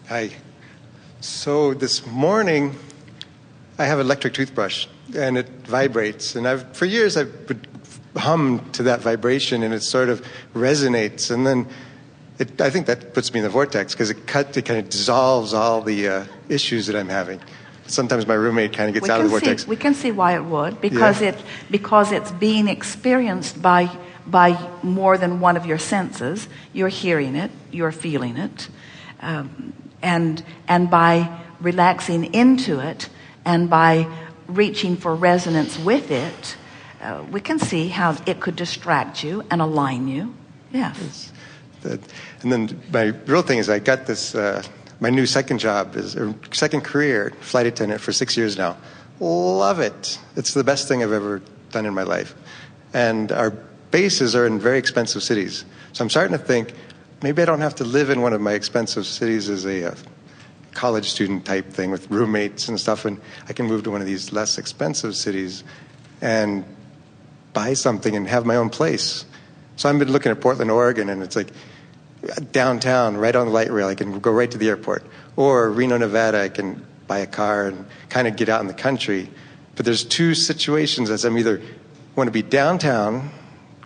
Hi. So this morning, I have an electric toothbrush, and it vibrates. And for years, I've would hum to that vibration, and it sort of resonates. And then I think that puts me in the vortex, because it kind of dissolves all the issues that I'm having. Sometimes my roommate kind of gets out of the vortex. We can see why it would, because it's being experienced by more than one of your senses. You're hearing it, you're feeling it, and by relaxing into it and by reaching for resonance with it, we can see how it could distract you and align you. Yes. And then my real thing is I got this. My new second career, flight attendant for 6 years now. Love it. It's the best thing I've ever done in my life. And our bases are in very expensive cities. So I'm starting to think, maybe I don't have to live in one of my expensive cities as a college student type thing with roommates and stuff, and I can move to one of these less expensive cities and buy something and have my own place. So I've been looking at Portland, Oregon, and it's like downtown, right on the light rail. I can go right to the airport. Or Reno, Nevada, I can buy a car and kind of get out in the country. But there's two situations as I'm either want to be downtown,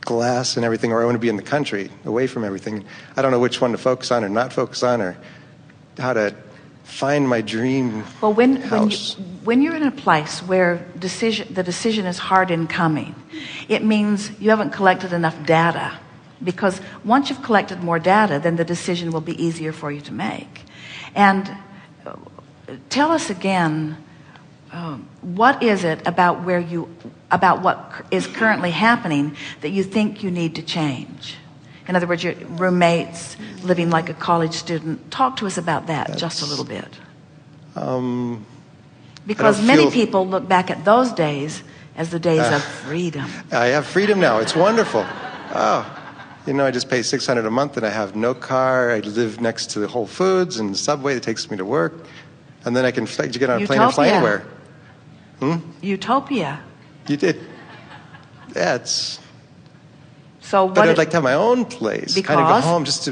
glass and everything, or I want to be in the country, away from everything. I don't know which one to focus on or not focus on, or how to find my dream house. When you're in a place where the decision is hard in coming, it means you haven't collected enough data. Because once you've collected more data, then the decision will be easier for you to make. And tell us again, what is it about what is currently happening that you think you need to change? In other words, your roommates, living like a college student. Talk to us about that just a little bit. Because many people look back at those days as the days of freedom. I have freedom now. It's wonderful. Oh. I just pay $600 a month and I have no car. I live next to the Whole Foods and the subway that takes me to work. And then I can get on a plane and fly anywhere. Utopia. You did. Yeah, it's... But I'd like to have my own place. Because? Kind of go home just to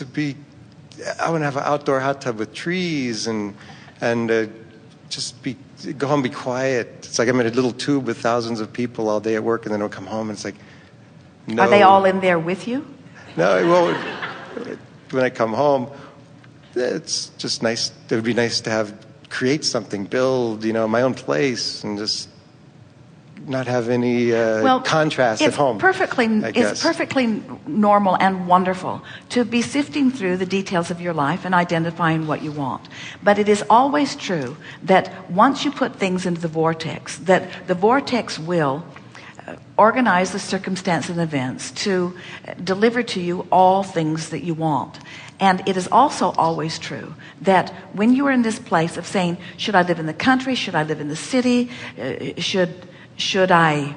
be... I want to have an outdoor hot tub with trees and go home and be quiet. It's like I'm in a little tube with thousands of people all day at work, and then I'll come home and it's like... No. Are they all in there with you? No, well, when I come home, it's just nice. It would be nice to create something, build, my own place, and just not have any contrast at home. It's perfectly normal and wonderful to be sifting through the details of your life and identifying what you want. But it is always true that once you put things into the vortex, that the vortex will organize the circumstances and events to deliver to you all things that you want. And it is also always true that when you are in this place of saying, should I live in the country? Should I live in the city? Should I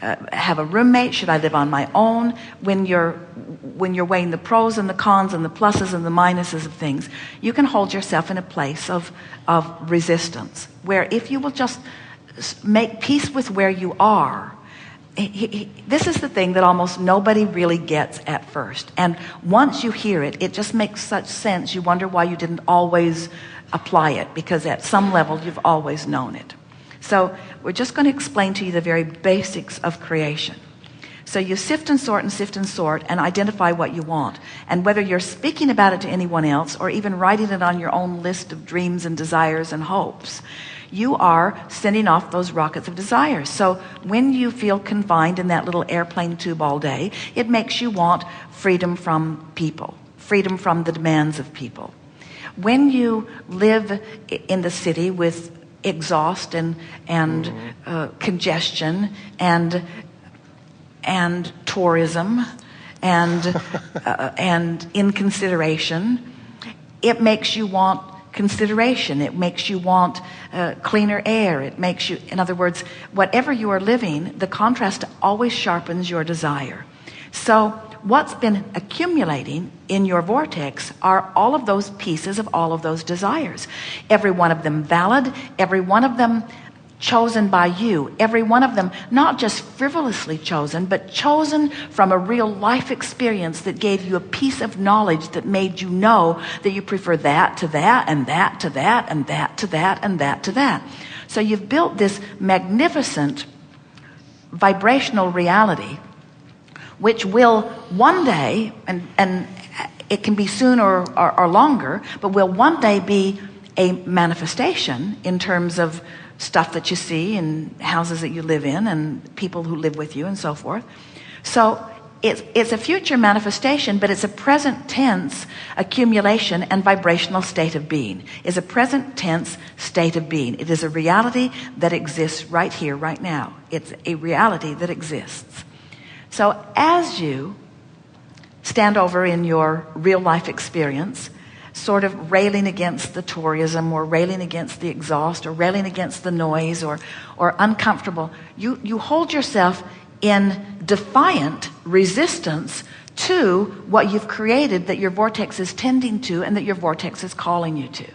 have a roommate? Should I live on my own? When you're weighing the pros and the cons and the pluses and the minuses of things, you can hold yourself in a place of resistance, where if you will just make peace with where you are. This is the thing that almost nobody really gets at first, and once you hear it, it just makes such sense. You wonder why you didn't always apply it, because at some level you've always known it. So we're just going to explain to you the very basics of creation. So you sift and sort and identify what you want, and whether you're speaking about it to anyone else or even writing it on your own list of dreams and desires and hopes, you are sending off those rockets of desire. So when you feel confined in that little airplane tube all day, it makes you want freedom from people, freedom from the demands of people. When you live in the city with exhaust and congestion and tourism and inconsideration, it makes you want consideration. It makes you want cleaner air. It makes you, in other words, whatever you are living, the contrast always sharpens your desire. So what's been accumulating in your vortex are all of those pieces of all of those desires. Every one of them valid, every one of them chosen by you, every one of them, not just frivolously chosen, but chosen from a real life experience that gave you a piece of knowledge that made you know that you prefer that to that, and that to that, and that to that, and that to that. So you've built this magnificent vibrational reality, which will one day, and it can be soon or longer, but will one day be a manifestation in terms of stuff that you see and houses that you live in and people who live with you and so forth. So it's a future manifestation, but it's a present tense accumulation and vibrational state of being. It's a present tense state of being. It is a reality that exists right here, right now. It's a reality that exists. So as you stand over in your real life experience, sort of railing against the tourism or railing against the exhaust or railing against the noise or uncomfortable, you hold yourself in defiant resistance to what you've created that your vortex is tending to and that your vortex is calling you to.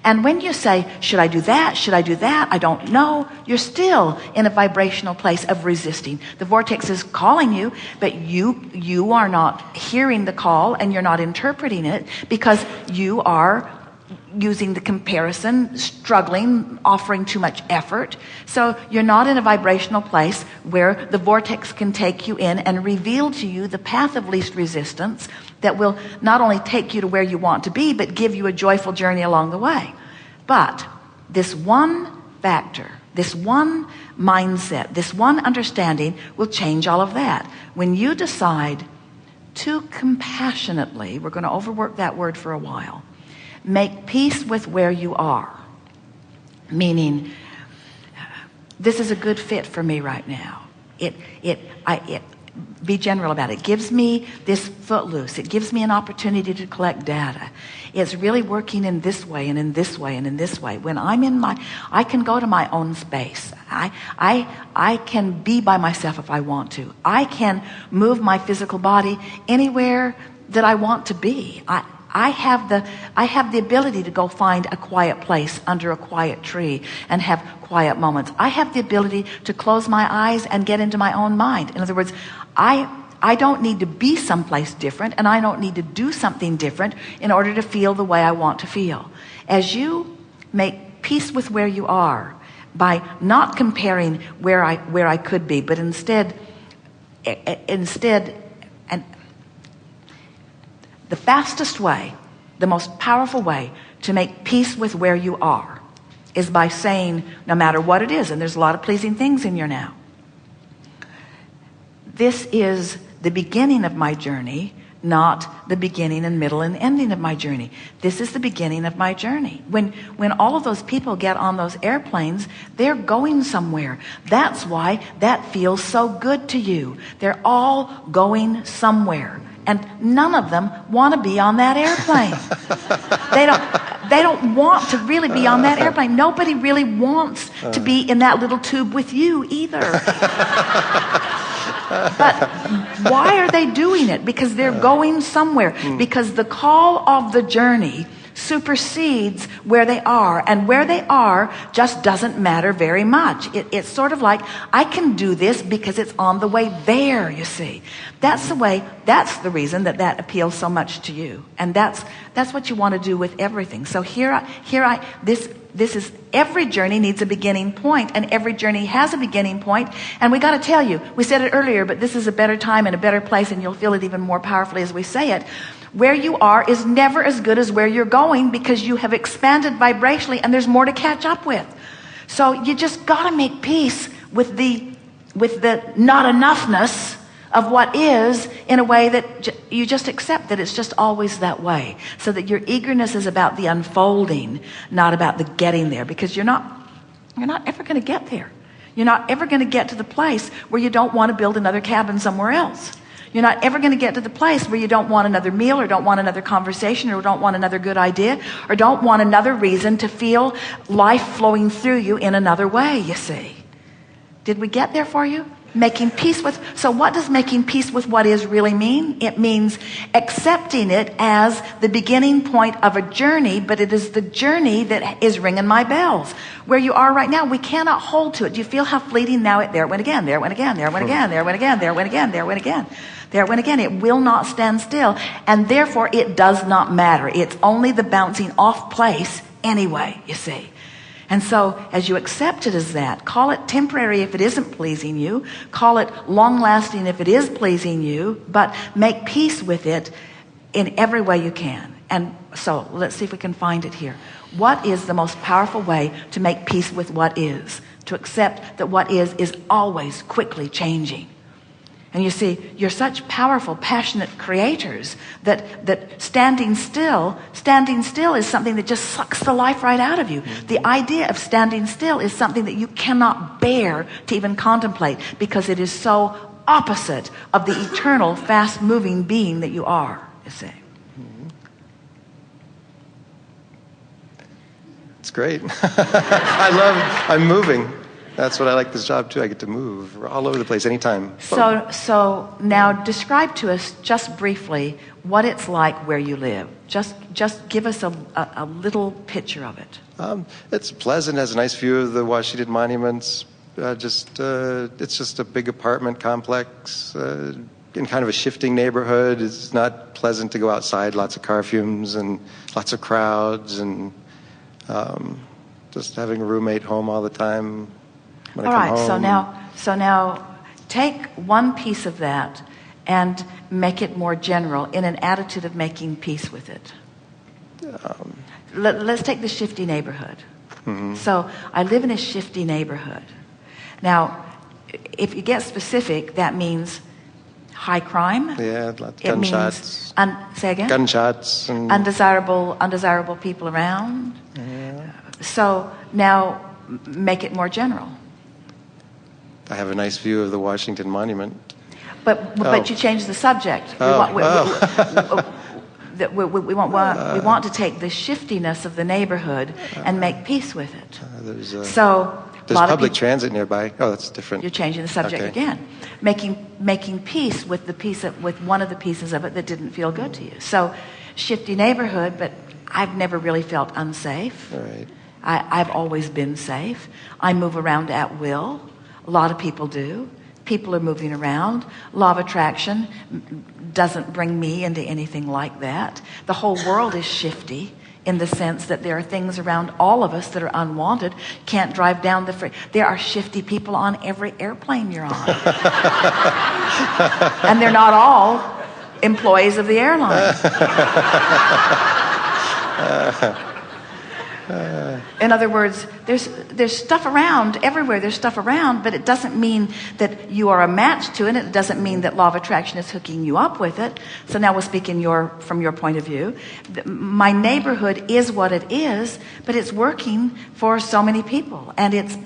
And when you say, should I do that? Should I do that? I don't know. You're still in a vibrational place of resisting. The vortex is calling you, but you are not hearing the call and you're not interpreting it because you are using the comparison, struggling, offering too much effort. So you're not in a vibrational place where the vortex can take you in and reveal to you the path of least resistance that will not only take you to where you want to be, but give you a joyful journey along the way. But this one factor, this one mindset, this one understanding will change all of that. When you decide to compassionately, we're going to overwork that word for a while, make peace with where you are, meaning this is a good fit for me right now. Be general about it. It gives me this footloose. It gives me an opportunity to collect data. It's really working in this way and in this way and in this way. When I'm in I can go to my own space. I can be by myself if I want to. I can move my physical body anywhere that I want to be. I have the ability to go find a quiet place under a quiet tree and have quiet moments. I have the ability to close my eyes and get into my own mind. In other words, I don't need to be someplace different and I don't need to do something different in order to feel the way I want to feel. As you make peace with where you are by not comparing where I could be, but instead and the fastest way, the most powerful way to make peace with where you are is by saying, no matter what it is, and there's a lot of pleasing things in your now, this is the beginning of my journey, not the beginning and middle and ending of my journey. This is the beginning of my journey. When all of those people get on those airplanes, they're going somewhere. That's why that feels so good to you. They're all going somewhere. And none of them want to be on that airplane. They don't want to really be on that airplane. Nobody really wants to be in that little tube with you either. But why are they doing it? Because they're going somewhere. Because the call of the journey supersedes where they are, and where they are just doesn't matter very much. It's sort of like, I can do this because it's on the way there, you see. That's the reason that appeals so much to you. And that's what you want to do with everything. So this is, every journey needs a beginning point, and every journey has a beginning point. And we got to tell you, we said it earlier, but this is a better time and a better place, and you'll feel it even more powerfully as we say it. Where you are is never as good as where you're going, because you have expanded vibrationally and there's more to catch up with. So you just got to make peace with the not enoughness of what is, in a way that you just accept that it's just always that way, so that your eagerness is about the unfolding, not about the getting there, because you're not ever going to get there. You're not ever going to get to the place where you don't want to build another cabin somewhere else. You're not ever going to get to the place where you don't want another meal, or don't want another conversation, or don't want another good idea, or don't want another reason to feel life flowing through you in another way, you see. Did we get there for you? Making peace with, so what does making peace with what is really mean? It means accepting it as the beginning point of a journey, but it is the journey that is ringing my bells. Where you are right now, we cannot hold to it. Do you feel how fleeting now there it went again, there it went again, there it went again, there it went again, there it went again, there it went again. There it went again. It will not stand still. And therefore it does not matter. It's only the bouncing off place anyway, you see. And so as you accept it as that, call it temporary if it isn't pleasing you, call it long-lasting if it is pleasing you, but make peace with it in every way you can. And so let's see if we can find it here. What is the most powerful way to make peace with what is? To accept that what is always quickly changing. And you see, you're such powerful, passionate creators that standing still is something that just sucks the life right out of you. The idea of standing still is something that you cannot bear to even contemplate because it is so opposite of the eternal, fast-moving being that you are, you see. It's great. I'm moving. That's what I like this job too. I get to move all over the place anytime. So now describe to us just briefly what it's like where you live. Just give us a little picture of it. It's pleasant. Has a nice view of the Washington monuments. It's just a big apartment complex in kind of a shifting neighborhood. It's not pleasant to go outside. Lots of car fumes and lots of crowds and just having a roommate home all the time. All right, so now take one piece of that and make it more general in an attitude of making peace with it. Let's take the shifty neighborhood. Mm-hmm. So I live in a shifty neighborhood. Now, if you get specific, that means high crime. Yeah, lots of gunshots. Say again? Gunshots. And undesirable people around. Yeah. So now make it more general. I have a nice view of the Washington Monument. But you changed the subject. We want to take the shiftiness of the neighborhood and make peace with it. There's public transit nearby. Oh, that's different. You're changing the subject again. Making peace with with one of the pieces of it that didn't feel good to you. So shifty neighborhood, but I've never really felt unsafe. Right. I've always been safe. I move around at will. A lot of people do. People are moving around. Law of attraction doesn't bring me into anything like that. The whole world is shifty in the sense that there are things around all of us that are unwanted. Can't drive down the there are shifty people on every airplane you're on. And they're not all employees of the airline. In other words, there's stuff around everywhere. There's stuff around, but it doesn't mean that you are a match to it. It doesn't mean that law of attraction is hooking you up with it. So now we'll speak from your point of view. My neighborhood is what it is, but it's working for so many people, and it's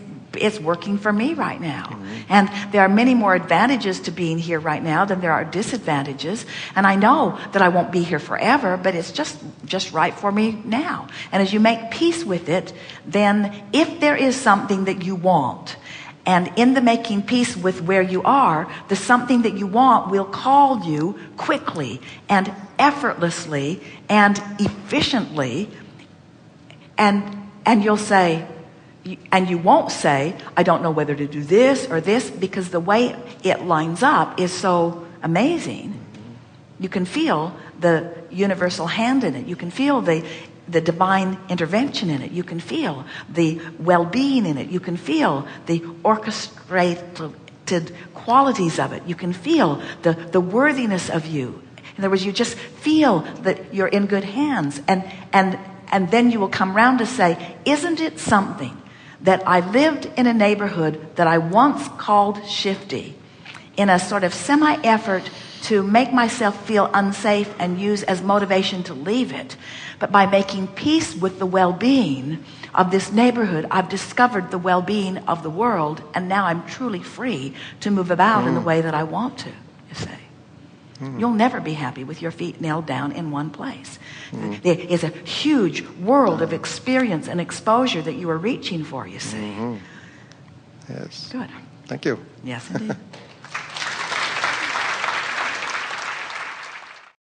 working for me right now. Mm-hmm. And there are many more advantages to being here right now than there are disadvantages. And I know that I won't be here forever, but it's just right for me now. And as you make peace with it, then if there is something that you want, and in the making peace with where you are, the something that you want will call you quickly and effortlessly and efficiently, and you'll say, and you won't say, I don't know whether to do this or this, because the way it lines up is so amazing. You can feel the universal hand in it. You can feel the divine intervention in it. You can feel the well-being in it. You can feel the orchestrated qualities of it. You can feel the worthiness of you. In other words, you just feel that you're in good hands. And then you will come round to say, isn't it something that I lived in a neighborhood that I once called shifty in a sort of semi-effort to make myself feel unsafe and use as motivation to leave it. But by making peace with the well-being of this neighborhood, I've discovered the well-being of the world, and now I'm truly free to move about in the way that I want to, you see. You'll never be happy with your feet nailed down in one place. There is a huge world of experience and exposure that you are reaching for, you see. Yes. Good. Thank you. Yes, indeed.